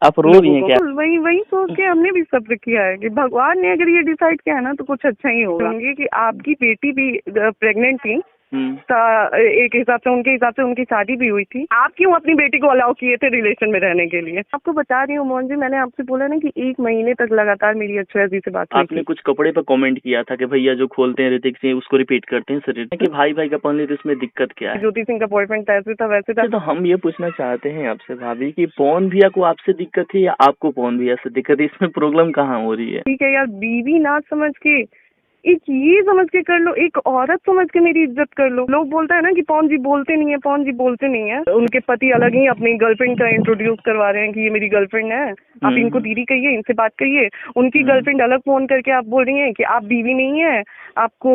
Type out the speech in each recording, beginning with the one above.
आप रो रही हैं क्या? वही वही सोच के हमने भी सब्र किया है कि भगवान ने अगर ये डिसाइड किया है ना तो कुछ अच्छा ही होगा। कि आपकी बेटी भी प्रेग्नेंट थी, एक हिसाब से उनकी शादी भी हुई थी। आप क्यों अपनी बेटी को अलाउ किए थे रिलेशन में रहने के लिए? आपको बता रही हूँ मोहन जी, मैंने आपसे बोला ना कि 1 महीने तक लगातार मेरी अक्षरा जी से बात हुई। आपने कुछ कपड़े पर कमेंट किया था कि भैया जो खोलते हैं ऋतिक सिंह उसको रिपीट करते हैं शरीर कि भाई भाई का पहले, तो इसमें दिक्कत क्या है? ज्योति सिंह का बॉयफ्रेंड ऐसे था वैसे था। तो हम ये पूछना चाहते हैं आपसे भाभी कि पवन भैया को आपसे दिक्कत है या आपको पवन भैया से दिक्कत है? इसमें प्रॉब्लम कहाँ हो रही है? ठीक है यार, बीवी ना समझ के एक ये समझ के कर लो, एक औरत समझ के मेरी इज्जत कर लो। लोग बोलता है ना कि पवन जी बोलते नहीं है, पवन जी बोलते नहीं है। उनके पति अलग ही अपनी गर्लफ्रेंड का इंट्रोड्यूस करवा रहे हैं कि ये मेरी गर्लफ्रेंड है, आप इनको दीदी कहिए, इनसे बात करिए। उनकी गर्लफ्रेंड अलग फोन करके आप बोल रही हैं कि आप बीवी नहीं है, आपको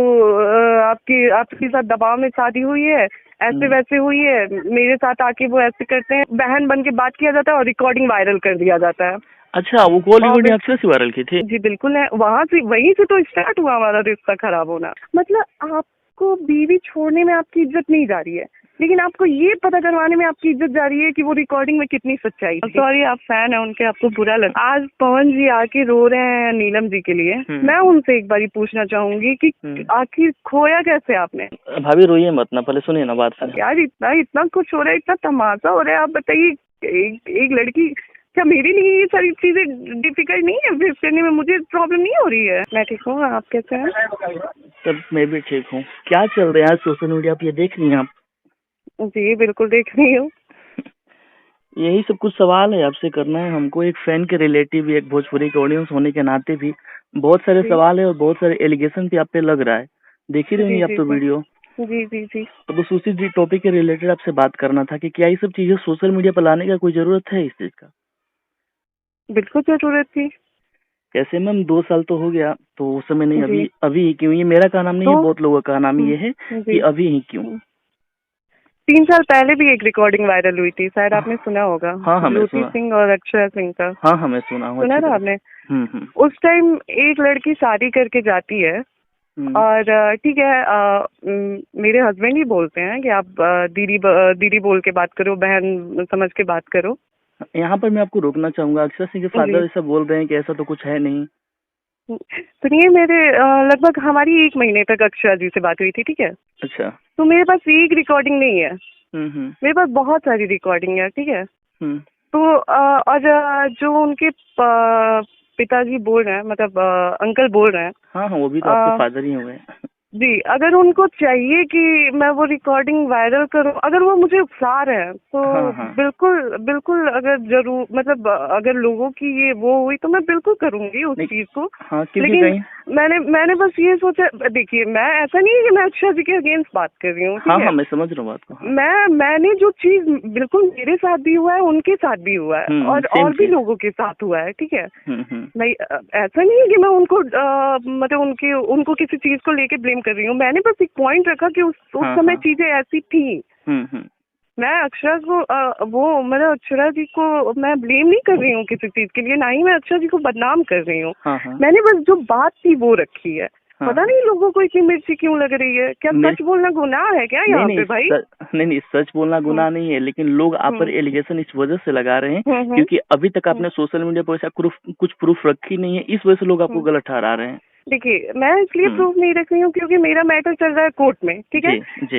आपके साथ दबाव में शादी हुई है, ऐसे वैसे हुई है, मेरे साथ आके वो ऐसे करते हैं। बहन बन के बात किया जाता है और रिकॉर्डिंग वायरल कर दिया जाता है। अच्छा, वो कॉल रिकॉर्डिंग अक्षरा से वायरल की थी? जी बिल्कुल है, वहीं से तो स्टार्ट हुआ हमारा रिश्ता खराब होना। मतलब आपको बीवी छोड़ने में आपकी इज्जत नहीं जा रही है, लेकिन आपको ये पता करवाने में आपकी इज्जत जा रही है कि वो रिकॉर्डिंग में कितनी सच्चाई थी। सॉरी, आप फैन है उनके, आपको बुरा लगा। आज पवन जी आके रो रहे हैं नीलम जी के लिए। मैं उनसे एक बारी पूछना चाहूंगी कि आखिर खोया कैसे आपने? भाभी रोइए मत ना, पहले सुनिए ना बात। यार इतना कुछ हो रहा है, इतना तमाशा हो रहा है। आप बताइए, एक लड़की, क्या मेरे लिए ये सारी चीजें डिफिकल्ट नहीं है फेस करने में? मुझे प्रॉब्लम नहीं हो रही है। मैं ठीक हूँ, आप कैसे हैं? तब मैं भी ठीक हूँ। क्या चल रहा है सोशल मीडिया पे, ये देख रही हैं आप? जी बिल्कुल देख रही हूँ। यही सब कुछ सवाल है आपसे करना है हमको, एक फैन के रिलेटिव, एक भोजपुरी के ऑडियंस होने के नाते भी बहुत सारे सवाल है और बहुत सारे एलिगेशन भी आप पे लग रहा है। देख ही रही हैं आप तो वीडियो। जी जी जी। तो बस उसी जी टॉपिक के रिलेटेड आपसे बात करना था कि क्या ये सब चीजें सोशल मीडिया पर लाने का कोई जरूरत है इस चीज का? बिल्कुल जरूरत थी। कैसे मैम, 2 साल तो हो गया, तो उस समय नहीं, अभी अभी ही क्यों? ये मेरा का नाम नहीं है, बहुत लोगों का नाम ये है कि अभी ही क्यों? 3 साल पहले भी एक रिकॉर्डिंग वायरल हुई थी, शायद आपने सुना होगा। हाँ, ज्योति सिंह और अक्षरा सिंह का। हाँ, मैं सुना था आपने? उस टाइम एक लड़की शादी करके जाती है और ठीक है, मेरे हस्बैंड ही बोलते हैं कि आप दीदी बोल के बात करो, बहन समझ के बात करो। यहाँ पर मैं आपको रोकना चाहूंगा, अक्षरा सिंह के फादर ऐसा बोल रहे हैं कि ऐसा तो कुछ है नहीं। सुनिए, मेरे लगभग हमारी 1 महीने तक अक्षरा जी से बात हुई थी, ठीक है? अच्छा। तो मेरे पास एक रिकॉर्डिंग नहीं है, मेरे पास बहुत सारी रिकॉर्डिंग है, ठीक है? तो और जो उनके पिताजी बोल रहे हैं, मतलब अंकल बोल रहे हैं। हाँ, वो भी तो आपके फादर ही हुए। जी, अगर उनको चाहिए कि मैं वो रिकॉर्डिंग वायरल करूं, अगर वो मुझे उकसा रहे हैं तो बिल्कुल बिल्कुल, अगर जरूर, मतलब अगर लोगों की ये वो हुई तो मैं बिल्कुल करूंगी उस चीज को। लेकिन मैंने बस ये सोचा, देखिए मैं ऐसा नहीं है कि मैं अक्षरा जी के अगेंस्ट बात कर रही हूँ, हाँ, मैं समझ रहा हूँ बात को। मैंने जो चीज, बिल्कुल मेरे साथ भी हुआ है, उनके साथ भी हुआ है और भी लोगों के साथ हुआ है, ठीक है? मैं ऐसा नहीं है कि मैं उनको मतलब उनको किसी चीज को लेके ब्लेम कर रही हूँ। मैंने बस एक पॉइंट रखा कि उस समय चीजें ऐसी थी। मैं अक्षरा को मतलब अक्षरा जी को मैं ब्लेम नहीं कर रही हूँ किसी चीज के लिए, ना ही मैं अक्षरा जी को बदनाम कर रही हूँ। मैंने बस जो बात थी वो रखी है। पता नहीं लोगों को इतनी मिर्ची क्यों लग रही है? क्या सच बोलना गुनाह है क्या यहाँ पे भाई? नहीं, सच बोलना गुनाह नहीं है, लेकिन लोग आप पर एलिगेशन इस वजह से लगा रहे हैं क्योंकि अभी तक आपने सोशल मीडिया पर ऐसा कुछ प्रूफ रखी नहीं है, इस वजह से लोग आपको गलत ठहरा रहे हैं। देखिए, मैं इसलिए प्रूफ नहीं रख रही हूँ क्योंकि मेरा मैटर चल रहा है कोर्ट में, ठीक है?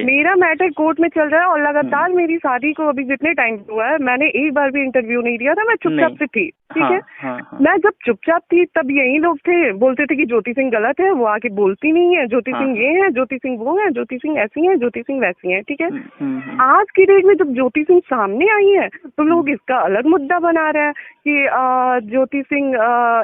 मेरा मैटर कोर्ट में चल रहा है और लगातार मेरी शादी को अभी जितने टाइम हुआ है, मैंने एक बार भी इंटरव्यू नहीं दिया था। मैं चुपचाप से थी, ठीक है? मैं जब चुपचाप थी तब यही लोग थे, बोलते थे कि ज्योति सिंह गलत है, वो आके बोलती नहीं है, ज्योति सिंह ये है, ज्योति सिंह वो है, ज्योति सिंह ऐसी है, ज्योति सिंह वैसी है, ठीक है? आज की डेट में जब ज्योति सिंह सामने आई है तो लोग इसका अलग मुद्दा बना रहे हैं कि ज्योति सिंह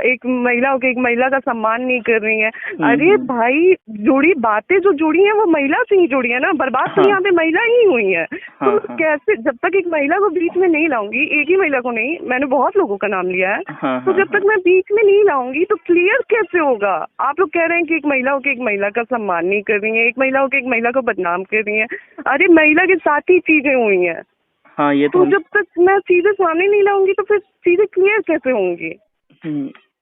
एक महिला का सम्मान नहीं कर रही है। अरे भाई, बातें जो जुड़ी हैं वो महिला से ही जुड़ी है ना, बर्बाद तो यहाँ पे महिला ही हुई है। तो कैसे, जब तक एक महिला को बीच में नहीं लाऊंगी, एक ही महिला को नहीं, मैंने बहुत लोगों का नाम लिया है, तो जब तक मैं बीच में नहीं लाऊंगी तो क्लियर कैसे होगा? आप लोग कह रहे हैं कि एक महिला होकर एक महिला का सम्मान नहीं कर रही है, एक महिला होकर एक महिला को बदनाम कर रही है। अरे महिला के साथ ही चीजें हुई हैं। हाँ, ये तो जब तक मैं चीजें सामने नहीं लाऊंगी तो फिर चीजें क्लियर कैसे होंगी?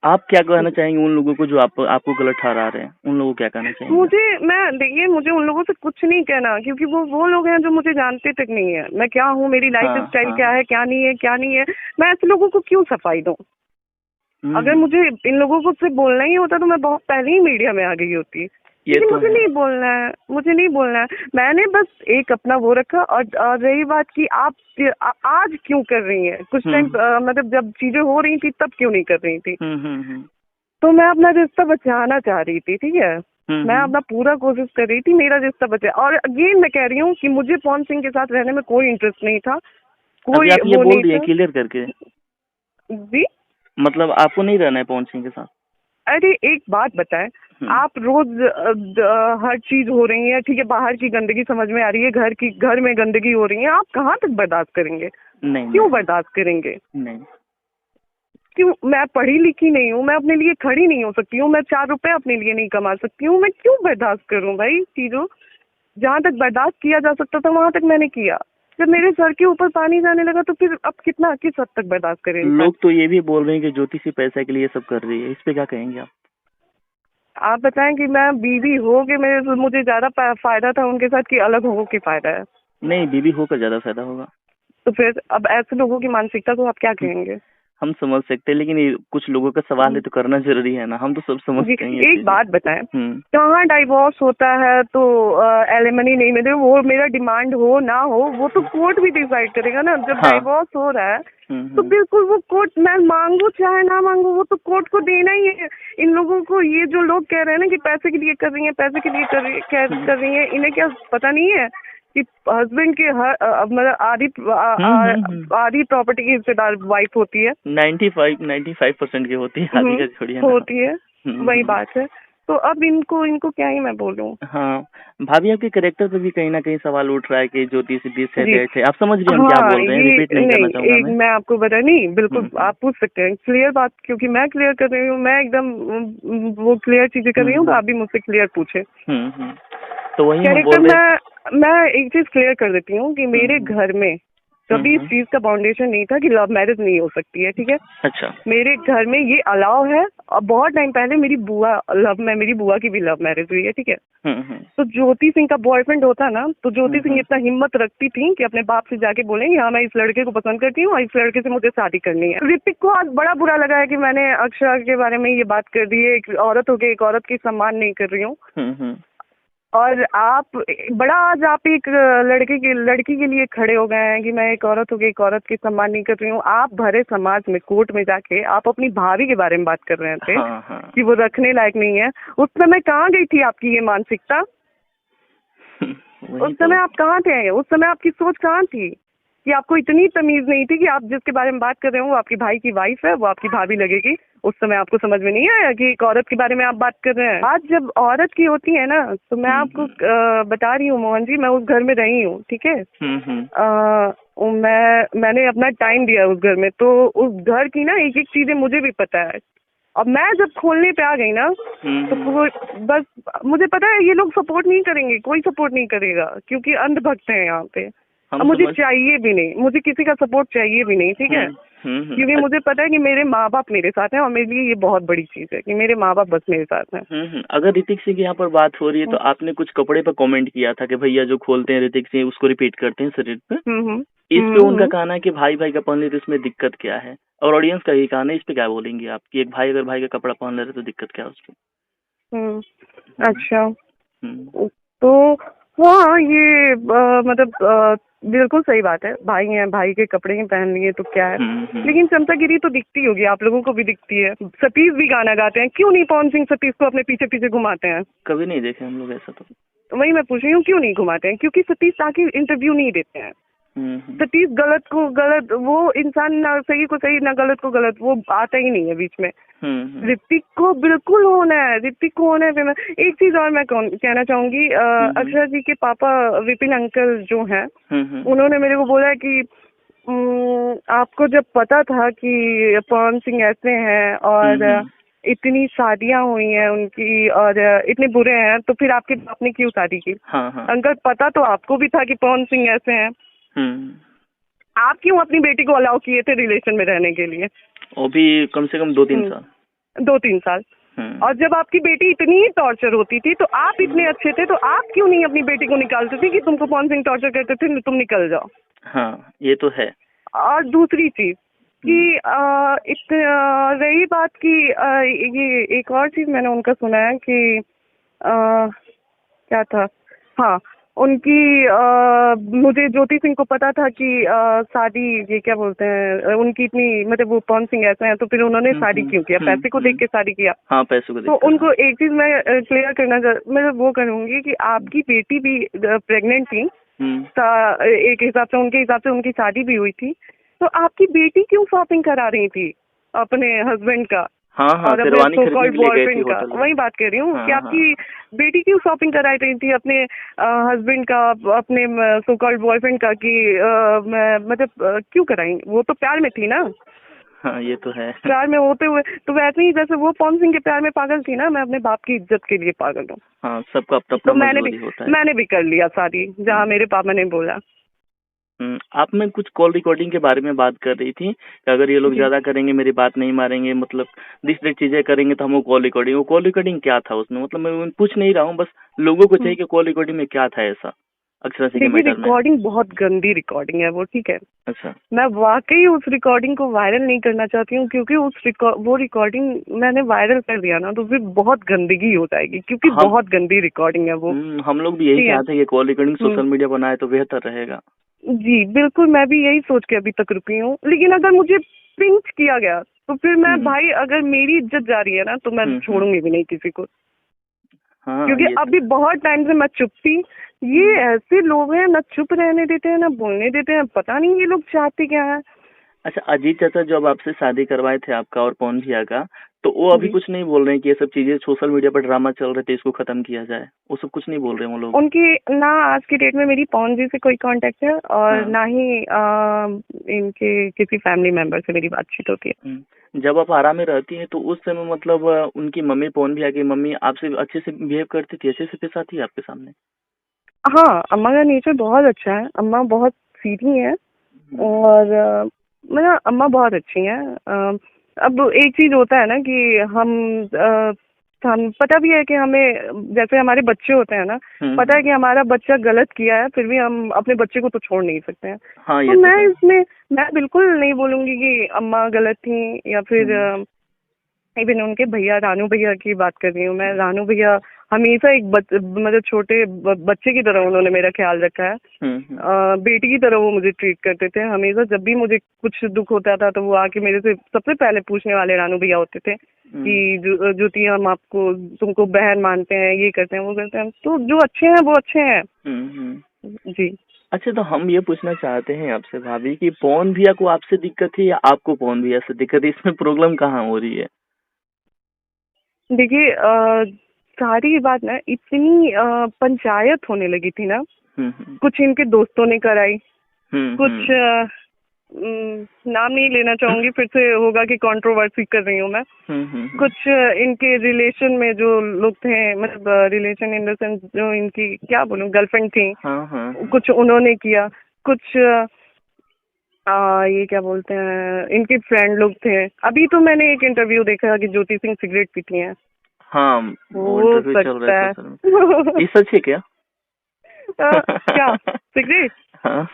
आप क्या कहना चाहेंगे उन लोगों को जो आपको गलत ठहरा रहे हैं? उन लोगों को क्या कहना चाहेंगे? देखिए मुझे उन लोगों से कुछ नहीं कहना, क्योंकि वो लोग हैं जो मुझे जानते तक नहीं है मैं क्या हूँ, मेरी लाइफ स्टाइल क्या है, क्या नहीं है, क्या नहीं है। मैं ऐसे लोगों को क्यों सफाई दूं? अगर मुझे इन लोगों को सिर्फ बोलना ही होता तो मैं बहुत पहले ही मीडिया में आ गई होती। लेकिन मुझे नहीं बोलना है, मुझे नहीं बोलना है। मैंने बस एक अपना वो रखा। और रही बात कि आप आज क्यों कर रही हैं, कुछ टाइम मतलब जब चीजें हो रही थी तब क्यों नहीं कर रही थी? तो मैं अपना रिश्ता बचाना चाह रही थी, ठीक है। मैं अपना पूरा कोशिश कर रही थी मेरा रिश्ता बचे। और अगेन मैं कह रही हूँ कि मुझे पवन सिंह के साथ रहने में कोई इंटरेस्ट नहीं था, कोई आप ये बोल दिए क्लियर करके जी। मतलब आपको नहीं रहना है पवन सिंह के साथ? अरे एक बात बताएं, आप रोज हर चीज हो रही है, ठीक है, बाहर की गंदगी समझ में आ रही है, घर में गंदगी हो रही है, आप कहाँ तक बर्दाश्त करेंगे? नहीं, क्यों बर्दाश्त करेंगे? नहीं। क्यों? मैं पढ़ी लिखी नहीं हूँ, मैं अपने लिए खड़ी नहीं हो सकती हूँ, मैं 4 रुपए अपने लिए नहीं कमा सकती हूँ, मैं क्यों बर्दाश्त करूँ भाई चीजों? जहाँ तक बर्दाश्त किया जा सकता था वहां तक मैंने किया। जब मेरे सर के ऊपर पानी जाने लगा तो फिर अब किस हद तक बर्दाश्त करें? लोग तो ये भी बोल रहे हैं कि ज्योति सी पैसा के लिए सब कर रही है, इस पे क्या कहेंगे आप? आप बताएं कि मैं बीवी हो के मुझे ज्यादा फायदा था उनके साथ कि अलग हो के फायदा है? नहीं, बीवी होकर ज्यादा फायदा होगा। तो फिर अब ऐसे लोगों की मानसिकता को आप क्या कहेंगे? हम समझ सकते हैं, लेकिन कुछ लोगों का सवाल है तो करना जरूरी है ना, हम तो सब समझते हैं। एक बात बताएं, कहाँ डाइवोर्स होता है तो एलिमनी नहीं मिले, वो मेरा डिमांड हो ना हो वो तो कोर्ट भी डिसाइड करेगा ना। जब डाइवोर्स हो रहा है तो बिल्कुल वो कोर्ट, मैं मांगू चाहे ना मांगू, वो तो कोर्ट को देना ही है। इन लोगों को, ये जो लोग कह रहे हैं ना कि पैसे के लिए कर रही है, पैसे के लिए कर रही है, इन्हें क्या पता नहीं है कि हस्बैंड के मतलब आधी प्रॉपर्टी की हिस्सेदार वाइफ होती है। 95% की होती है, आधी का छोड़िए होती है। वही बात है। तो अब इनको क्या ही मैं बोलूं। हाँ भाभी, आपके कैरेक्टर पे भी कहीं ना कहीं सवाल उठ रहा है कि ज्योति से 20 थे। आप समझ रही हैं हम क्या बोल रहे हैं? रिपीट नहीं करना चाहूंगा मैं आपको बता नहीं, बिल्कुल आप पूछ सकते हैं क्लियर बात, क्योंकि मैं क्लियर कर रही हूँ, मैं एकदम वो क्लियर चीजें कर रही हूँ, तो आप भी मुझसे क्लियर पूछे। तो वही कैरेक्टर मैं एक चीज क्लियर कर देती हूँ कि मेरे घर में कभी इस चीज का फाउंडेशन नहीं था कि लव मैरिज नहीं हो सकती है, ठीक है। अच्छा। मेरे घर में ये अलाउ है। और बहुत टाइम पहले मेरी बुआ की भी लव मैरिज हुई है, ठीक है। तो ज्योति सिंह का बॉयफ्रेंड होता ना, तो ज्योति सिंह इतना हिम्मत रखती थी कि अपने बाप से जाके बोलेंगे हाँ मैं इस लड़के को पसंद करती हूँ और इस लड़के से मुझे शादी करनी है। ऋतिक को आज बड़ा बुरा लगा है कि मैंने अक्षरा के बारे में ये बात कर दी है। एक औरत होकर एक औरत की सम्मान नहीं कर रही हूँ। और आप आज आप एक लड़की के लिए खड़े हो गए हैं कि मैं एक औरत होकर एक औरत की सम्मान नहीं कर रही हूँ। आप भरे समाज में कोर्ट में जाके आप अपनी भाभी के बारे में बात कर रहे थे कि वो रखने लायक नहीं है। उस समय कहाँ गई थी आपकी ये मानसिकता? उस समय आप कहाँ थे? उस समय आपकी सोच कहाँ थी कि आपको इतनी तमीज नहीं थी कि आप जिसके बारे में बात कर रहे हो वो आपकी भाई की वाइफ है, वो आपकी भाभी लगेगी। उस समय आपको समझ में नहीं आया कि एक औरत के बारे में आप बात कर रहे हैं। आज जब औरत की होती है ना, तो मैं आपको बता रही हूँ मोहन जी, मैं उस घर में रही हूँ, ठीक है। मैंने अपना टाइम दिया उस घर में, तो उस घर की ना एक एक चीजें मुझे भी पता है। अब मैं जब खोलने पे आ गई ना, तो बस मुझे पता है ये लोग सपोर्ट नहीं करेंगे, कोई सपोर्ट नहीं करेगा, क्योंकि अंधभक्त है यहाँ पे। अब मुझे चाहिए भी नहीं, मुझे किसी का सपोर्ट चाहिए भी नहीं, ठीक है। क्योंकि मुझे पता है कि मेरे माँ बाप मेरे साथ हैं और मेरे लिए ये बहुत बड़ी चीज है कि मेरे माँ बाप बस मेरे साथ हैं। अगर ऋतिक सिंह की यहाँ पर बात हो रही है तो आपने कुछ कपड़े पर कमेंट किया था कि भैया जो खोलते हैं ऋतिक सिंह उसको रिपीट करते हैं शरीर पे। इस पे उनका कहना है कि भाई का पहन ले तो इसमें दिक्कत क्या है, और ऑडियंस का यही कहना है। इस पे क्या बोलेंगे आप कि एक भाई अगर भाई का कपड़ा पहन ले रहे तो दिक्कत क्या है उसको? अच्छा, तो हाँ ये मतलब बिल्कुल सही बात है। भाई हैं, भाई के कपड़े ही पहन लिए तो क्या है। लेकिन चमचागिरी तो दिखती होगी, आप लोगों को भी दिखती है। सतीश भी गाना गाते हैं, क्यों नहीं पवन सिंह सतीश को अपने पीछे पीछे घुमाते हैं? कभी नहीं देखे हम लोग ऐसा। तो वही मैं पूछ रही हूँ, क्यों नहीं घुमाते हैं? क्योंकि सतीश ताकि इंटरव्यू नहीं देते हैं। सतीश गलत को गलत, वो इंसान ना सही को सही ना गलत को गलत, वो आता ही नहीं है बीच में। ऋतिक को बिल्कुल होना है, ऋतिक को होना है। एक चीज और मैं कहना चाहूंगी, अक्षरा जी के पापा विपिन अंकल जो हैं, उन्होंने मेरे को बोला कि आपको जब पता था कि पवन सिंह ऐसे हैं और इतनी शादियां हुई हैं उनकी और इतने बुरे हैं, तो फिर आपके बाप ने क्यों शादी की? अंकल पता तो आपको भी था कि पवन सिंह ऐसे हैं, आप क्यों अपनी बेटी को अलाउ किए थे रिलेशन में रहने के लिए? वो भी कम से कम 2-3 साल। 2-3 साल। और जब आपकी बेटी इतनी ही टॉर्चर होती थी तो आप इतने अच्छे थे तो आप क्यों नहीं अपनी बेटी को निकालते थे कि तुमको पवन सिंह टॉर्चर करते थे, तुम निकल जाओ। हाँ ये तो है। और दूसरी चीज कि रही बात की ये एक और चीज मैंने उनका सुना है कि क्या था, हाँ उनकी मुझे ज्योति सिंह को पता था कि शादी, ये क्या बोलते हैं, उनकी इतनी मतलब वो पवन सिंह ऐसे हैं तो फिर उन्होंने शादी क्यों किया, पैसे को देख के शादी किया। हाँ पैसे को देख तो उनको एक चीज मैं क्लियर करना मैं वो करूंगी कि आपकी बेटी भी प्रेग्नेंट थी, एक हिसाब से उनकी शादी भी हुई थी, तो आपकी बेटी क्यों शॉपिंग करा रही थी अपने हस्बैंड का और अपने सो कॉल्ड बॉयफ्रेंड का, वही बात कर रही हूँ कि आपकी बेटी क्यों शॉपिंग कराई रही थी अपने हस्बैंड का, अपने सो कॉल्ड बॉयफ्रेंड का, कि मतलब क्यों कराई, वो तो प्यार में थी ना। हाँ ये तो है, प्यार में होते हुए तो वैसे ही जैसे वो पवन सिंह के प्यार में पागल थी ना, मैं अपने बाप की इज्जत के लिए पागल हूँ। हाँ सबका अपना मजबूरी होता है। मैंने भी कर लिया शादी जहाँ मेरे पापा ने बोला। आप में कुछ कॉल रिकॉर्डिंग के बारे में बात कर रही थी कि अगर ये लोग ज्यादा करेंगे, मेरी बात नहीं मारेंगे, मतलब दूसरी चीजें करेंगे तो हम वो कॉल रिकॉर्डिंग क्या था उसमें, मतलब मैं पूछ नहीं रहा हूँ, बस लोगों को चाहिए कि कॉल रिकॉर्डिंग में क्या था ऐसा अक्षरा सिंह के मैटर में। रिकॉर्डिंग बहुत गंदी रिकॉर्डिंग है वो, ठीक है। अच्छा। मैं वाकई उस रिकॉर्डिंग को वायरल नहीं करना चाहती हूँ क्योंकि वो रिकॉर्डिंग मैंने वायरल कर दिया ना तो फिर बहुत गंदगी हो जाएगी, क्योंकि बहुत गंदी रिकॉर्डिंग है वो। हम लोग भी यही चाहते हैं कि कॉल रिकॉर्डिंग सोशल मीडिया बनाए तो बेहतर रहेगा। जी बिल्कुल, मैं भी यही सोच के अभी तक रुकी हूँ, लेकिन अगर मुझे पिंच किया गया तो फिर मैं भाई, अगर मेरी इज्जत जा रही है ना तो मैं छोड़ूंगी भी नहीं किसी को। क्योंकि अभी बहुत टाइम से मैं चुप थी, ये ऐसे लोग हैं ना चुप रहने देते हैं ना बोलने देते हैं, पता नहीं ये लोग चाहते क्या है। अच्छा, अजीत चाचा जब आपसे शादी करवाए थे आपका और पवन भैया का, तो वो अभी कुछ नहीं बोल रहे हैं कि ये सब चीजें सोशल मीडिया पर ड्रामा चल रहे थे इसको खत्म किया जाए, वो सब कुछ नहीं बोल रहे हैं वो लोग? उनकी ना आज की डेट में मेरी पवन जी से कोई कांटेक्ट है और ना ही इनके किसी फैमिली मेंबर से मेरी बातचीत होती है। जब आप आराम में रहती हैं तो उस समय मतलब उनकी मम्मी, पवन भैया की मम्मी आपसे अच्छे से बिहेव करती थी, अच्छे से पेश आती है आपके सामने? हाँ, अम्मा का नेचर बहुत अच्छा है, अम्मा बहुत सीधी है और मतलब अम्मा बहुत अच्छी हैं। अब एक चीज होता है ना कि हम पता भी है कि हमें, जैसे हमारे बच्चे होते हैं ना, पता है कि हमारा बच्चा गलत किया है, फिर भी हम अपने बच्चे को तो छोड़ नहीं सकते हैं। हाँ, तो मैं बिल्कुल नहीं बोलूंगी कि अम्मा गलत थी या फिर इवन उनके भैया, रानू भैया की बात कर रही हूँ मैं। रानू भैया हमेशा एक मतलब छोटे बच्चे की तरह उन्होंने मेरा ख्याल रखा है। बेटी की तरह वो मुझे ट्रीट करते थे हमेशा। जब भी मुझे कुछ दुख होता था तो वो आके मेरे से सबसे पहले पूछने वाले रानू भैया होते थे कि ज्योति हम आपको, तुमको बहन मानते हैं, ये करते हैं वो करते हैं। तो जो अच्छे हैं वो अच्छे हैं। जी। अच्छा, तो हम ये पूछना चाहते हैं आपसे भाभी कि पवन भैया को आपसे दिक्कत है या आपको पवन भैया से दिक्कत है, इसमें प्रॉब्लम कहाँ हो रही है? देखिए सारी बात ना इतनी पंचायत होने लगी थी ना, कुछ इनके दोस्तों ने कराई, कुछ नाम नहीं लेना चाहूंगी, फिर से होगा कि कंट्रोवर्सी कर रही हूँ मैं। कुछ इनके रिलेशन में जो लोग थे, मतलब रिलेशन इन द सेंस जो इनकी क्या बोलूं गर्लफ्रेंड थी, कुछ उन्होंने किया, कुछ ये क्या बोलते हैं इनके फ्रेंड लोग थे। अभी तो मैंने एक इंटरव्यू देखा कि ज्योति सिंह सिगरेट पीती हैं। हाँ, हो सकता है ये सच है क्या? क्या सिगरेट? हाँ।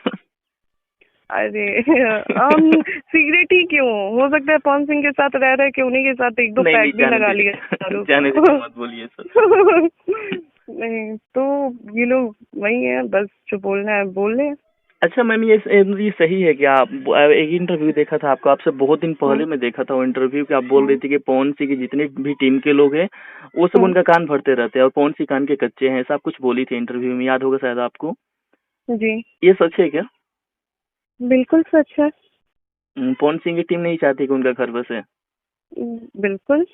अरे सिगरेट ही क्यों, हो सकता है पवन सिंह के साथ रह रहे कि उन्हीं के साथ एक दो पैक भी लगा लिए। जाने दीजिए, मत बोलिए सर। नहीं तो ये लोग वही है, बस जो बोलना है बोल रहे हैं। अच्छा मैम, ये सही है कि आप एक इंटरव्यू देखा था आपका, आपसे बहुत दिन पहले मैं देखा था वो इंटरव्यू कि आप बोल रही थी कि पवन सिंह के जितने भी टीम के लोग हैं वो सब उनका कान भरते रहते हैं और पवन सिंह कान के कच्चे हैं, ऐसा आप कुछ बोली थी इंटरव्यू में, याद होगा शायद आपको। जी। ये सच है क्या? बिल्कुल सच है। पवन सिंह की टीम नहीं चाहती कि उनका घर बसे? बिल्कुल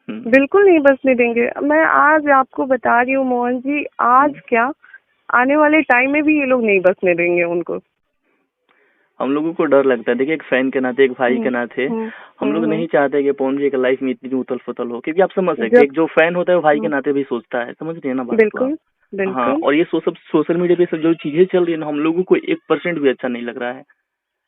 बिल्कुल नहीं बसने देंगे। मैं आज आपको बता रही हूँ मोहन जी, आज क्या आने वाले टाइम में भी ये लोग नहीं बसने देंगे उनको। हम लोगों को डर लगता है, देखिए एक फैन के नाते, एक भाई के नाते हम लोग नहीं चाहते कि पवन जी की लाइफ में इतनी उथल पुथल हो, क्योंकि आप समझ सकते हैं एक जो फैन होता है वो भाई के नाते भी सोचता है, समझ रहे हैं ना बात? बिल्कुल। हाँ, और ये सोशल मीडिया पे सब जो चीजें चल रही है ना, हम लोगों को 1% भी अच्छा नहीं लग रहा है।